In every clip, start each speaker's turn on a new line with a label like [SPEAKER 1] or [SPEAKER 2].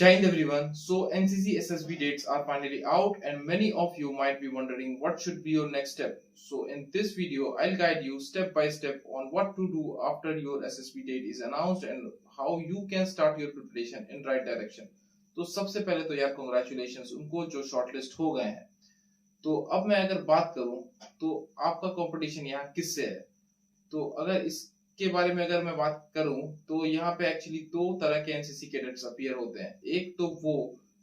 [SPEAKER 1] Jai Hind everyone. So NCC SSB dates are finally out and many of you might be wondering what should be your next step. So in this video, I'll guide you step by step on what to do after your SSB date is announced and how you can start your preparation in right direction. तो सबसे पहले तो यार congratulations उनको जो shortlist हो गए हैं। तो अब मैं अगर बात करूं तो आपका कंपटीशन यहाँ किससे है। तो अगर इसके बारे में अगर मैं बात करूं तो यहाँ पे एक्चुअली दो तरह के एनसीसी कैडेट्स अपीयर होते हैं। एक तो वो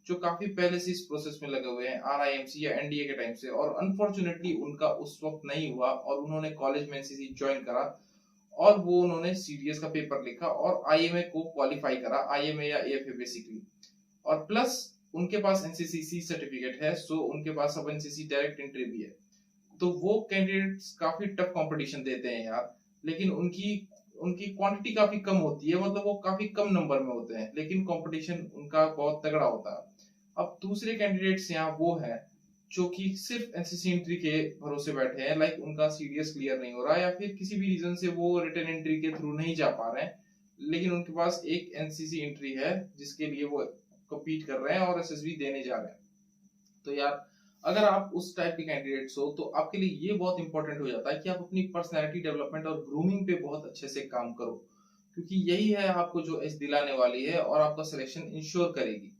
[SPEAKER 1] जो काफी पहले से इस प्रोसेस में लगे हुए हैं आरआईएमसी या एनडीए के टाइम से, और अनफॉर्चुनेटली उनका उस वक्त नहीं हुआ और उन्होंने कॉलेज में एनसीसी ज्वाइन करा और वो उन्होंने सीडीएस का पेपर लिखा और आईएमए को क्वालिफाई करा, आईएमए या एएफए बेसिकली, और प्लस उनके पास एनसीसी सी सर्टिफिकेट है, सो उनके पास अब एनसीसी डायरेक्ट एंट्री भी है। तो वो कैंडिडेट्स काफी टफ कंपटीशन देते हैं यार, लेकिन उनकी उनकी क्वांटिटी काफी कम होती है, मतलब वो काफी कम नंबर में होते हैं, लेकिन कंपटीशन उनका बहुत तगड़ा होता है। अब दूसरे कैंडिडेट्स यहाँ वो हैं जो कि सिर्फ एनसीसी एंट्री के भरोसे बैठे हैं, लाइक उनका सीडीएस क्लियर नहीं हो रहा या फिर किसी भी रीजन से वो रिटन एंट्री के थ्रू नहीं जा पा रहे हैं, लेकिन उनके पास एक एनसीसी एंट्री है जिसके लिए वो कम्पीट कर रहे हैं और एसएसबी देने जा रहे हैं। तो यार अगर आप उस टाइप के कैंडिडेट्स हो तो आपके लिए ये बहुत इंपॉर्टेंट हो जाता है कि आप अपनी पर्सनैलिटी डेवलपमेंट और ग्रूमिंग पे बहुत अच्छे से काम करो, क्योंकि यही है आपको जो एज दिलाने वाली है और आपका सिलेक्शन इंश्योर करेगी।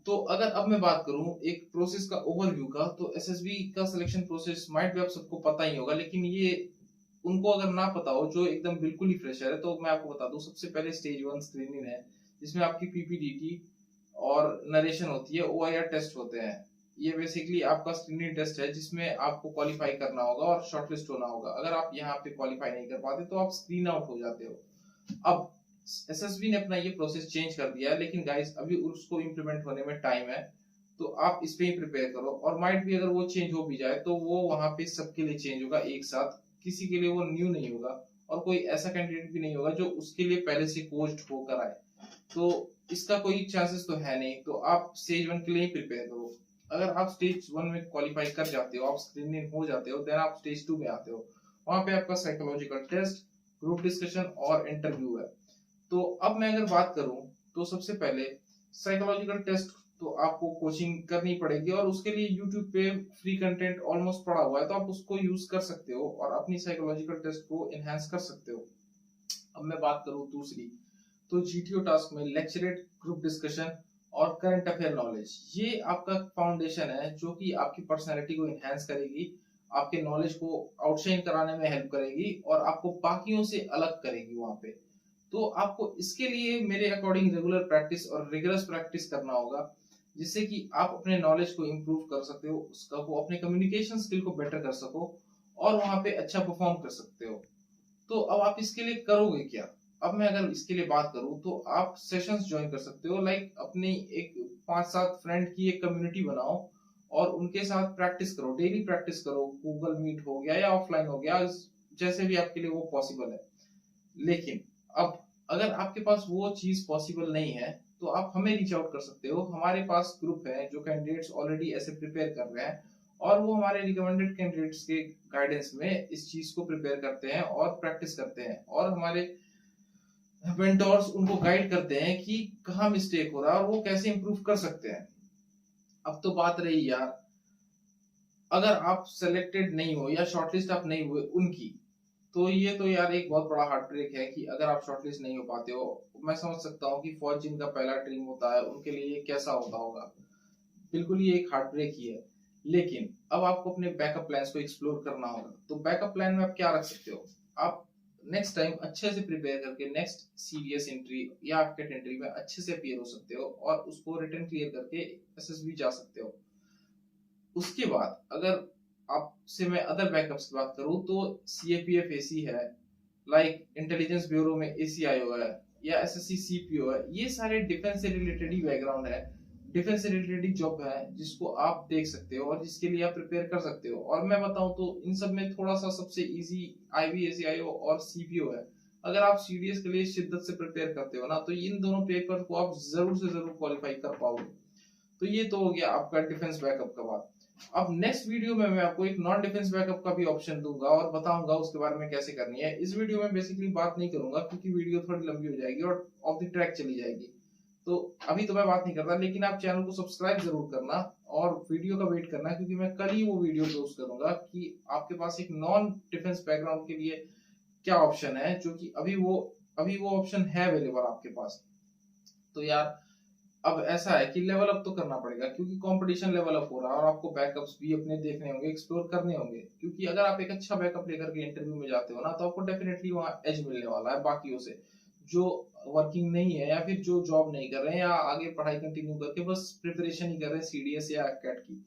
[SPEAKER 1] तो अगर अब मैं बात करूं एक प्रोसेस का ओवरव्यू का, तो एसएसबी का सिलेक्शन प्रोसेस माइट भी आप सबको पता ही होगा, लेकिन ये उनको अगर ना पता हो जो एकदम बिल्कुल ही फ्रेशर है तो मैं आपको बता दूं। सबसे पहले स्टेज 1 स्क्रीनिंग है जिसमें आपकी पीपीडीटी और नरेशन होती है, ओआईआर टेस्ट होते हैं। ये बेसिकली आपका स्क्रीनिंग टेस्ट है जिसमें आपको क्वालिफाई करना होगा और शॉर्टलिस्ट होना होगा। अगर आप यहाँ पे क्वालिफाई नहीं कर पाते तो आप स्क्रीन आउट हो जाते हो। अब एसएसबी ने अपना ये प्रोसेस चेंज कर दिया है, लेकिन गाइस अभी उसको इम्प्लीमेंट होने में टाइम है, तो आप इस पे ही प्रिपेयर करो। और माइट भी अगर वो चेंज हो भी जाए तो वो वहां पे सबके लिए चेंज होगा एक साथ, किसी के लिए वो न्यू नहीं होगा और कोई ऐसा कैंडिडेट भी नहीं होगा जो उसके लिए पहले से कोच्ड होकर आए। तो इसका कोई चांसेस तो है नहीं, तो आप स्टेज 1 के लिए प्रिपेयर करो। अगर आप स्टेज 1 में क्वालिफाई कर जाते हो, आप स्क्रीनिंग हो जाते हो, देन आप स्टेज 2 में आते हो। वहां पे आपका साइकोलॉजिकल टेस्ट, ग्रुप डिस्कशन और इंटरव्यू है। तो अब मैं अगर बात करूं तो सबसे पहले साइकोलॉजिकल टेस्ट तो आपको कोचिंग करनी पड़ेगी और उसके लिए यूट्यूब पे फ्री कंटेंट ऑलमोस्ट पड़ा हुआ है, तो आप उसको यूज कर सकते हो और अपनी साइकोलॉजिकल टेस्ट को एनहांस कर सकते हो। अब मैं बात करूं दूसरी, तो जीटीओ टास्क में लेक्चरेट, ग्रुप डिस्कशन और करंट अफेयर नॉलेज, ये आपका फाउंडेशन है जो कि आपकी पर्सनैलिटी को एनहांस करेगी, आपके नॉलेज को आउटशाइन कराने में हेल्प करेगी और आपको बाकियों से अलग करेगी वहां पे। तो आपको इसके लिए मेरे अकॉर्डिंग रेगुलर प्रैक्टिस और रिगरस प्रैक्टिस करना होगा, जिससे कि आप अपने नॉलेज को इम्प्रूव कर सकते हो, उसका को अपने कम्युनिकेशन स्किल को बेटर कर सको और वहां पे अच्छा परफॉर्म कर सकते हो। तो अब आप इसके लिए करोगे क्या। अब मैं अगर इसके लिए बात करूं तो आप सेशंस ज्वाइन कर सकते हो, लाइक अपनी एक 5-7 फ्रेंड की एक कम्युनिटी बनाओ और उनके साथ प्रैक्टिस करो, डेली प्रैक्टिस करो, गूगल मीट हो गया या ऑफलाइन हो गया, जैसे भी आपके लिए वो पॉसिबल है। लेकिन अब अगर आपके पास वो चीज पॉसिबल नहीं है तो आप हमें रीच आउट कर सकते हो। हमारे पास ग्रुप है जो कैंडिडेट्स ऑलरेडी ऐसे प्रिपेयर कर रहे हैं और वो हमारे रिकमेंडेड कैंडिडेट्स के गाइडेंस में इस चीज को प्रिपेयर करते हैं और प्रैक्टिस करते हैं, और हमारे मेंटोर्स उनको गाइड करते हैं कि कहाँ मिस्टेक हो रहा है और वो कैसे इंप्रूव कर सकते हैं। अब तो बात रही यार, अगर आप सेलेक्टेड नहीं हो या शॉर्टलिस्ट आप नहीं हुए उनकी, तो ये तो यार एक बहुत बड़ा हार्ट ब्रेक है कि अगर आप शॉर्टलिस्ट नहीं हो पाते हो। मैं समझ सकता हूँ कि फौज जिनका पहला ड्रीम होता है उनके लिए ये कैसा होता होगा, बिल्कुल ये एक हार्ट ब्रेक ही है। लेकिन अब आपको अपने बैकअप प्लान्स को एक्सप्लोर करना होगा। तो बैकअप प्लान में आप क्या रख सकते हो, आप नेक्स्ट टाइम अच्छे से प्रिपेयर करके नेक्स्ट सीडीएस एंट्री या कैट एंट्री में अच्छे से अपीयर हो सकते हो और उसको रिटर्न क्लियर करके एसएसबी जा सकते हो। उसके बाद अगर आपसे मैं अदर बैकअप्स की बात करूं तो सीएपीएफ एसी है, लाइक इंटेलिजेंस ब्यूरो में एसीआईओ है या एसएससी सीपीओ है, ये सारे डिफेंस से रिलेटेड ही बैकग्राउंड है, डिफेंस से रिलेटेड जॉब है जिसको आप देख सकते हो और जिसके लिए आप प्रिपेयर कर सकते हो। और मैं बताऊं तो इन सब में थोड़ा सा सबसे इजी आईबीएसईआईओ और सीपीओ है। अगर आप सीडीएस के लिए शिद्दत से प्रिपेयर करते हो ना तो इन दोनों पेपर को आप जरूर से जरूर क्वालिफाई कर पाओगे। तो ये तो हो गया आपका डिफेंस बैकअप का बात। अब नेक्स्ट वीडियो में मैं आपको एक नॉन डिफेंस बैकअप का भी ऑप्शन दूंगा और बताऊंगा उसके बारे में कैसे करनी है। इस वीडियो में बेसिकली बात नहीं करूंगा क्योंकि वीडियो थोड़ी लंबी हो जाएगी और ऑफ द ट्रैक चली जाएगी। तो अभी तो मैं बात नहीं करता, लेकिन आप चैनल को सब्सक्राइब जरूर करना और वीडियो का वेट करना, क्योंकि मैं कल ही वो वीडियो पोस्ट करूंगा कि आपके पास एक नॉन डिफेंस बैकग्राउंड के लिए क्या ऑप्शन है, जो कि अभी वो ऑप्शन है अवेलेबल आपके पास। तो यार अब ऐसा है कि लेवल अप तो करना पड़ेगा, क्योंकि कंपटीशन लेवल अप हो रहा है और आपको बैकअप्स भी अपने देखने होंगे, एक्सप्लोर करने होंगे, क्योंकि अगर आप एक अच्छा बैकअप लेकर के इंटरव्यू में जाते हो ना, तो आपको डेफिनेटली वहां एज मिलने वाला है बाकियों से, जो वर्किंग नहीं है या फिर जो जॉब नहीं कर रहे हैं या आगे पढ़ाई कंटिन्यू करके बस प्रिपरेशन ही कर रहे हैं सीडीएस या कैट की।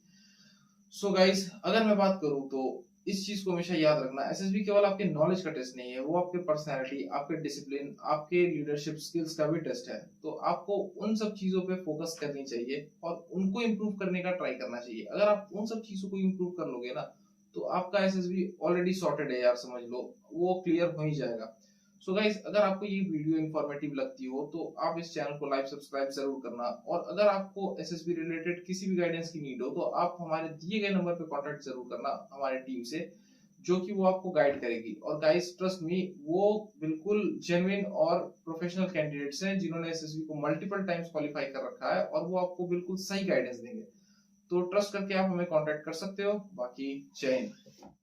[SPEAKER 1] सो गाइस, अगर मैं बात करूं तो इस चीज को हमेशा याद रखना, एसएसबी केवल आपके नॉलेज का टेस्ट नहीं है, वो आपके पर्सनालिटी, आपके डिसिप्लिन, आपके लीडरशिप स्किल्स का भी टेस्ट है। तो आपको उन सब चीजों पे फोकस करनी चाहिए और उनको इम्प्रूव करने का ट्राई करना चाहिए। अगर आप उन सब चीजों को इम्प्रूव कर लोगे ना, तो आपका एसएसबी ऑलरेडी सॉर्टेड है यार, समझ लो वो क्लियर हो ही जाएगा। सो गाइस, अगर आपको ये वीडियो इन्फॉर्मेटिव लगती हो तो आप इस चैनल को लाइक सब्सक्राइब जरूर करना, और अगर आपको एसएसबी रिलेटेड किसी भी गाइडेंस की नीड हो तो आप हमारे दिए गए नंबर पे कांटेक्ट जरूर करना हमारी टीम से, जो कि वो आपको गाइड करेगी। और गाइस ट्रस्ट मी, वो बिल्कुल जेन्युइन और प्रोफेशनल कैंडिडेट्स हैं जिन्होंने एसएसबी को मल्टीपल टाइम्स क्वालिफाई कर रखा है, और वो आपको बिल्कुल सही गाइडेंस देंगे। तो ट्रस्ट करके आप हमें कांटेक्ट कर सकते हो। बाकी जय हिंद।